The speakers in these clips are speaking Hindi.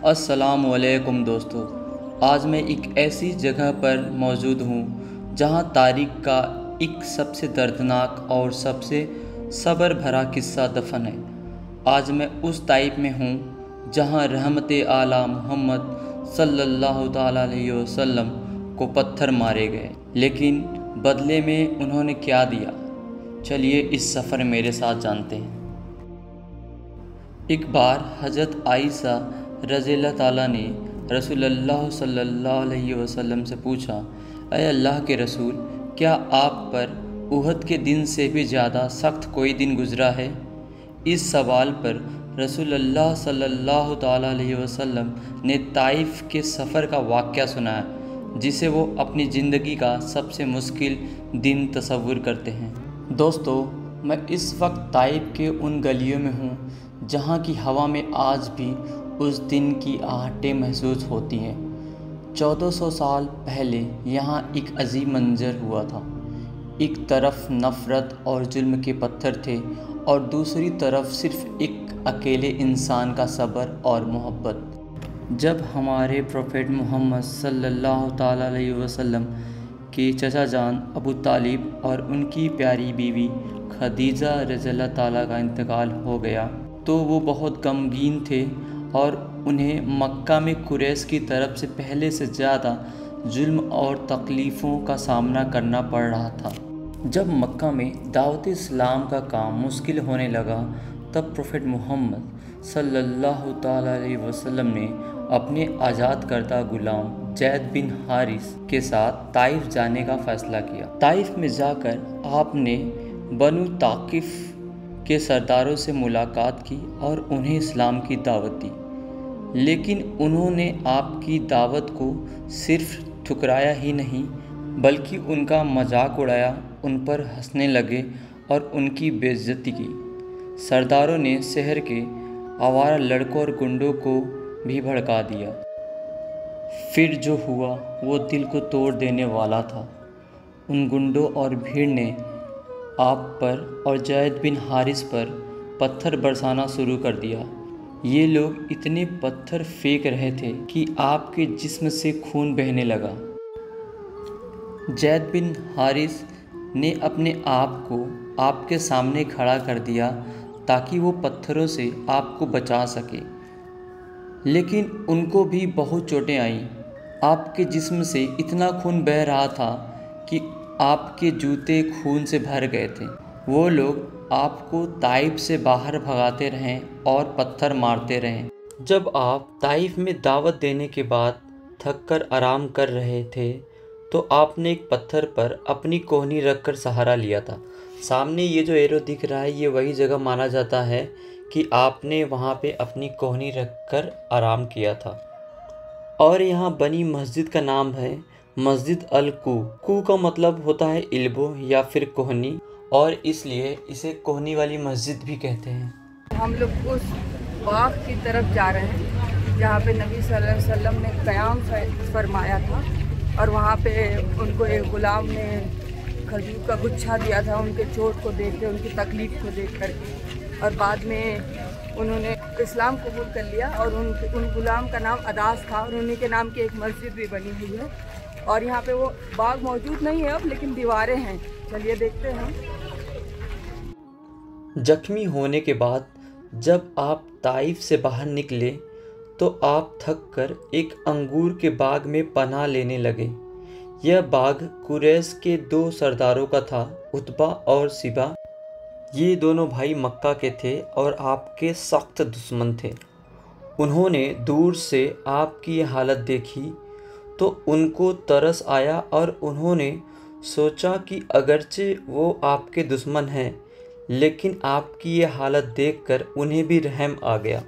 अस्सलामुअलैकुम दोस्तों। आज मैं एक ऐसी जगह पर मौजूद हूँ जहाँ तारीख़ का एक सबसे दर्दनाक और सबसे सब्र भरा किस्सा दफन है। आज मैं उस ताइफ में हूँ जहाँ रहमत आला मोहम्मद सल्लल्लाहु ताला अलैहि वसल्लम को पत्थर मारे गए, लेकिन बदले में उन्होंने क्या दिया, चलिए इस सफ़र मेरे साथ जानते हैं। एक बार हज़रत आयशा रज़ियल्लाहु ताला ने रसूलुल्लाह सल्लल्लाहु अलैहि वसल्लम से पूछा, अय अल्लाह के रसूल, क्या आप पर उहद के दिन से भी ज़्यादा सख्त कोई दिन गुज़रा है? इस सवाल पर रसूलुल्लाह सल्लल्लाहु ताला अलैहि वसल्लम ने ताइफ के सफ़र का वाक़या सुनाया, जिसे वो अपनी ज़िंदगी का सबसे मुश्किल दिन तस्वुर करते हैं। दोस्तों, मैं इस वक्त ताइफ के उन गलियों में हूँ जहाँ की हवा में आज भी उस दिन की आहटें महसूस होती हैं। 1400 साल पहले यहाँ एक अजीब मंजर हुआ था। एक तरफ नफ़रत और जुल्म के पत्थर थे और दूसरी तरफ सिर्फ एक अकेले इंसान का सब्र और मोहब्बत। जब हमारे प्रोफेट मोहम्मद सल्लल्लाहु ताला अलैहि वसल्लम के चचा जान अबू तालिब और उनकी प्यारी बीवी खदीजा रज़ियल्लाहु ताला का इंतकाल हो गया तो वो बहुत गमगीन थे और उन्हें मक्का में कुरैश की तरफ से पहले से ज़्यादा जुल्म और तकलीफ़ों का सामना करना पड़ रहा था। जब मक्का में दावत इस्लाम का काम मुश्किल होने लगा, तब प्रोफेट मोहम्मद सल्लल्लाहु ताला अलैहि वसल्लम ने अपने आज़ाद करदा गुलाम ज़ैद बिन हारिस के साथ ताइफ जाने का फ़ैसला किया। ताइफ में जाकर आपने बनु ताकिफ़ के सरदारों से मुलाकात की और उन्हें इस्लाम की दावत दी, लेकिन उन्होंने आपकी दावत को सिर्फ ठुकराया ही नहीं बल्कि उनका मजाक उड़ाया, उन पर हंसने लगे और उनकी बेइज्जती की। सरदारों ने शहर के आवारा लड़कों और गुंडों को भी भड़का दिया। फिर जो हुआ वो दिल को तोड़ देने वाला था। उन गुंडों और भीड़ ने आप पर और ज़ैद बिन हारिस पर पत्थर बरसाना शुरू कर दिया। ये लोग इतने पत्थर फेंक रहे थे कि आपके जिस्म से खून बहने लगा। ज़ैद बिन हारिस ने अपने आप को आपके सामने खड़ा कर दिया ताकि वो पत्थरों से आपको बचा सके, लेकिन उनको भी बहुत चोटें आईं। आपके जिस्म से इतना खून बह रहा था कि आपके जूते खून से भर गए थे। वो लोग आपको ताइफ से बाहर भगाते रहें और पत्थर मारते रहें। जब आप ताइफ में दावत देने के बाद थक कर आराम कर रहे थे तो आपने एक पत्थर पर अपनी कोहनी रखकर सहारा लिया था। सामने ये जो एरो दिख रहा है, ये वही जगह माना जाता है कि आपने वहाँ पे अपनी कोहनी रखकर आराम किया था। और यहाँ बनी मस्जिद का नाम है मस्जिद अल कू। कू का मतलब होता है इल्बो या फिर कोहनी, और इसलिए इसे कोहनी वाली मस्जिद भी कहते हैं। हम लोग उस बाग की तरफ जा रहे हैं जहाँ पे नबी सल्लल्लाहु अलैहि वसल्लम ने क़याम फरमाया था, और वहाँ पे उनको एक गुलाम ने खजूर का गुच्छा दिया था उनके चोट को देख के, उनकी तकलीफ़ को देख कर के, और बाद में उन्होंने इस्लाम कबूल कर लिया और उन गुलाम का नाम अदास था और उन्हीं के नाम की एक मस्जिद भी बनी हुई है। और यहाँ पे वो बाग मौजूद नहीं है अब, लेकिन दीवारें हैं। चलिए देखते हैं। जख्मी होने के बाद जब आप ताइफ से बाहर निकले तो आप थक कर एक अंगूर के बाग में पनाह लेने लगे। यह बाग कुरैश के दो सरदारों का था, उतबा और सिबा। ये दोनों भाई मक्का के थे और आपके सख्त दुश्मन थे। उन्होंने दूर से आपकी ये हालत देखी तो उनको तरस आया और उन्होंने सोचा कि अगरचे वो आपके दुश्मन हैं, लेकिन आपकी ये हालत देखकर उन्हें भी रहम आ गया।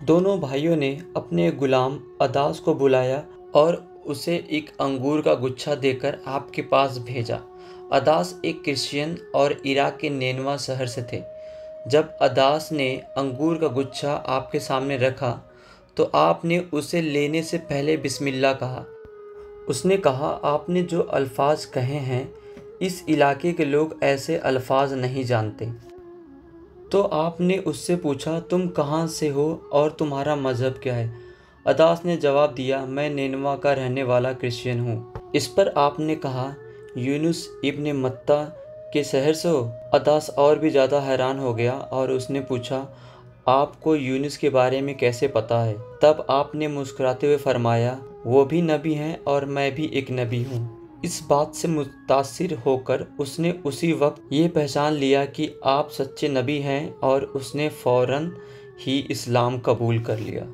दोनों भाइयों ने अपने गुलाम अदास को बुलाया और उसे एक अंगूर का गुच्छा देकर आपके पास भेजा। अदास एक क्रिश्चियन और इराक के नेनवा शहर से थे। जब अदास ने अंगूर का गुच्छा आपके सामने रखा तो आपने उसे लेने से पहले बिस्मिल्लाह कहा। उसने कहा, आपने जो अल्फाज कहे हैं इस इलाके के लोग ऐसे अल्फाज नहीं जानते। तो आपने उससे पूछा, तुम कहाँ से हो और तुम्हारा मज़हब क्या है? अदास ने जवाब दिया, मैं नेनवा का रहने वाला क्रिश्चियन हूँ। इस पर आपने कहा, यूनुस इब्न मत्ता के शहर से हो? अदास और भी ज़्यादा हैरान हो गया और उसने पूछा, आपको यूनुस के बारे में कैसे पता है? तब आपने मुस्कुराते हुए फरमाया, वो भी नबी हैं और मैं भी एक नबी हूँ। इस बात से मुतासिर होकर उसने उसी वक्त ये पहचान लिया कि आप सच्चे नबी हैं और उसने फ़ौरन ही इस्लाम कबूल कर लिया।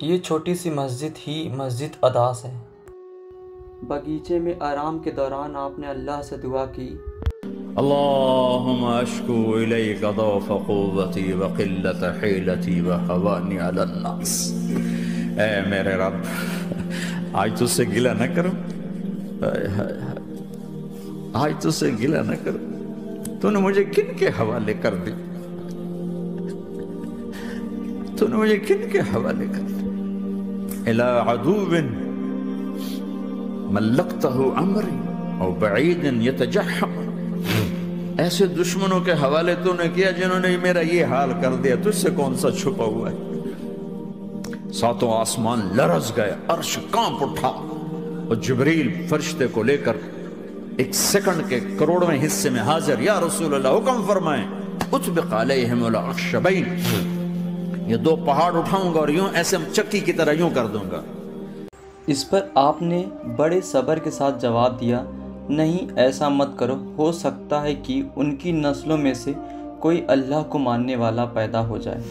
ये छोटी सी मस्जिद ही मस्जिद अदास है। बगीचे में आराम के दौरान आपने अल्लाह से दुआ की, अल्लाहुम्मा अश्कु इलैक ज़ौफ़ क़ुव्वती व क़िल्लतहीलती व हवानी अलन नास। ऐ मेरे रब, आज तुझसे गिला न करूं, आज तुझसे गिला न करूं। तूने मुझे किन के हवाले कर दी, तूने मुझे किन के हवाले कर दी। इला अदुविन मल्लक़तहु अमरी और बईदिन यतजहम, ऐसे दुश्मनों के हवाले तूने किया जिन्होंने मेरा ये हाल कर दिया। तुझसे कौन सा छुपा हुआ है। सातों आसमान लरज़ गए, अर्श कांप उठा और जिब्रील फरिश्ते को लेकर एक सेकंड के करोड़वें हिस्से में हाजिर। या रसूल अल्लाह, हुक्म फरमाएं, उत्बिक़ अलैहिमुल अख़शबैन, ये दो पहाड़ उठाऊंगा और यूं ऐसे चक्की की तरह यूं कर दूंगा। इस पर आपने बड़े सब्र के साथ जवाब दिया, नहीं ऐसा मत करो, हो सकता है कि उनकी नस्लों में से कोई अल्लाह को मानने वाला पैदा हो जाए।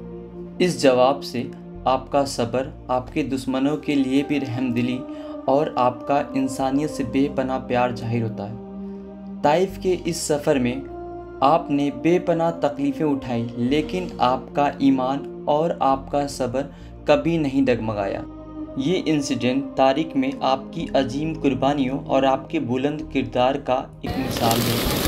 इस जवाब से आपका सब्र, आपके दुश्मनों के लिए भी रहमदिली और आपका इंसानियत से बेपनाह प्यार जाहिर होता है। ताइफ के इस सफ़र में आपने बेपनाह तकलीफ़ें उठाई, लेकिन आपका ईमान और आपका सब्र कभी नहीं डगमगाया। ये इंसिडेंट तारीख़ में आपकी अजीम कुर्बानियों और आपके बुलंद किरदार का एक मिसाल है।